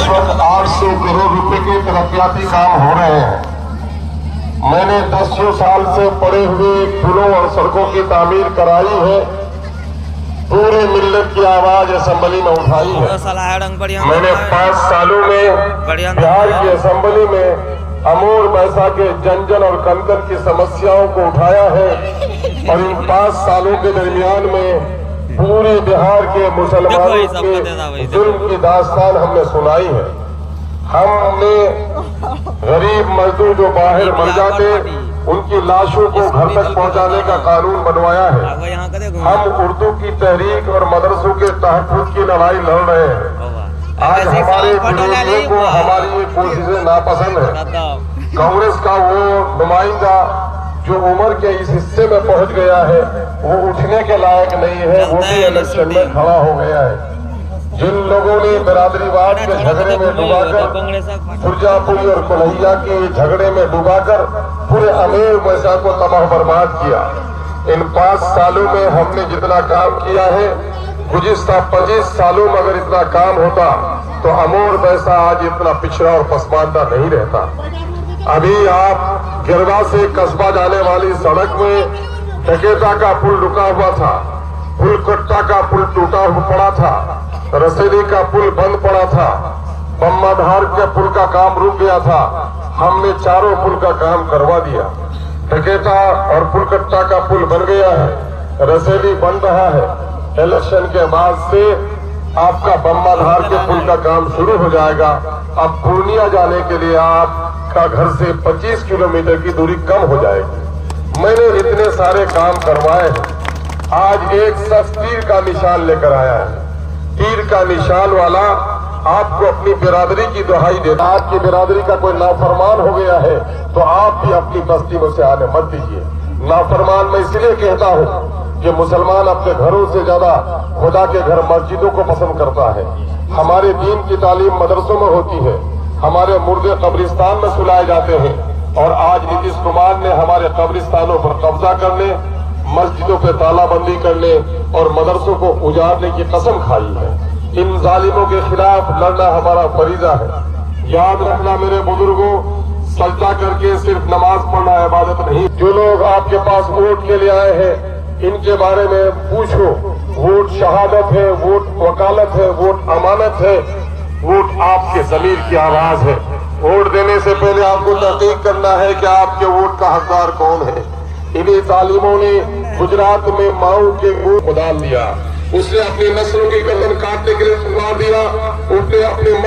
इस वक्त 800 करोड़ रुपए के तरक्याती काम हो रहे हैं। मैंने 10 साल से पड़े हुए पुलों और सड़कों की तामीर कराई है। पूरे मिल्लत की आवाज असेंबली में उठाई है। मैंने 5 सालों में बिहार की असेंबली में अमूर बैसा के जंजन और कंदन की समस्याओं को उठाया है और इन 5 सालों के दरमियान में पूरे बिहार के मुसलमानों के जुल्म की दास्तान हमने सुनाई है। हमने गरीब मजदूर जो बाहर मर जाते उनकी लाशों को घर तक पहुंचाने का कानून बनवाया है। हम उर्दू की तहरीक और मदरसों के तहफ़्फ़ुज़ की लड़ाई लड़ रहे हैं। आज हमारे विरोधियों को हमारी ये कोशिशें नापसंद है। कांग्रेस का वो नुमाइंदा जो उम्र के इस हिस्से में पहुंच गया है वो उठने के लायक नहीं है, वो भी इलेक्शन में खड़ा हो गया है। जिन लोगों ने बिरादरीवाद के झगड़े में डुबाकर सुरजापुरी और कन्हैया के झगड़े में डुबाकर पूरे अमीर वैसा को तबाह बर्बाद किया, इन 5 सालों में हमने जितना काम किया है, गुज़िश्ता 25 सालों में अगर इतना काम होता तो अमूर वैसा आज इतना पिछड़ा और पसमानदा नहीं रहता। अभी आप गिरवा से कस्बा जाने वाली सड़क में डकेता का पुल रुका हुआ था, फुलकट्टा का पुल टूटा हुआ पड़ा था, रसेली का पुल बंद पड़ा था, बम्माधार के पुल का काम रुक गया था। हमने चारों पुल का काम करवा दिया। डकेता और फुलकट्टा का पुल बन गया है, रसेली बन रहा है। इलेक्शन के बाद से आपका बम्माधार के पुल का काम शुरू हो जाएगा। अब पूर्णिया जाने के लिए आपका घर से 25 किलोमीटर की दूरी कम हो जाएगी। मैंने इतने सारे काम करवाए हैं। आज एक शख्स तीर का निशान लेकर आया है। तीर का निशान वाला आपको अपनी बिरादरी की दुहाई देता। आपकी बिरादरी का कोई नाफरमान हो गया है तो आप भी अपनी बस्ती में से आने मत दीजिए। नाफरमान मैं इसलिए कहता हूँ कि मुसलमान अपने घरों से ज्यादा खुदा के घर मस्जिदों को पसंद करता है। हमारे दीन की तालीम मदरसों में होती है, हमारे मुर्दे कब्रिस्तान में सुलाए जाते हैं और आज नीतीश कुमार ने हमारे कब्रिस्तानों पर कब्जा करने, मस्जिदों पे तालाबंदी करने और मदरसों को उजाड़ने की कसम खाई है। इन जालिमों के खिलाफ लड़ना हमारा फरीजा है। याद रखना मेरे बुजुर्गों, सजदा करके सिर्फ नमाज पढ़ना इबादत नहीं। जो लोग आपके पास वोट के लिए आए हैं इनके बारे में पूछो। वोट शहादत है, वोट वकालत है, वोट अमानत है, वोट आपके ज़मीर की आवाज है। वोट देने से पहले आपको तहकीक करना है कि आपके वोट का हकदार कौन है। इन्हीं तालीमों ने गुजरात में माऊ के मुंह को डाल दिया। उसने अपनी नस्लों की गर्दन काटने के लिए दिया। उसने अपने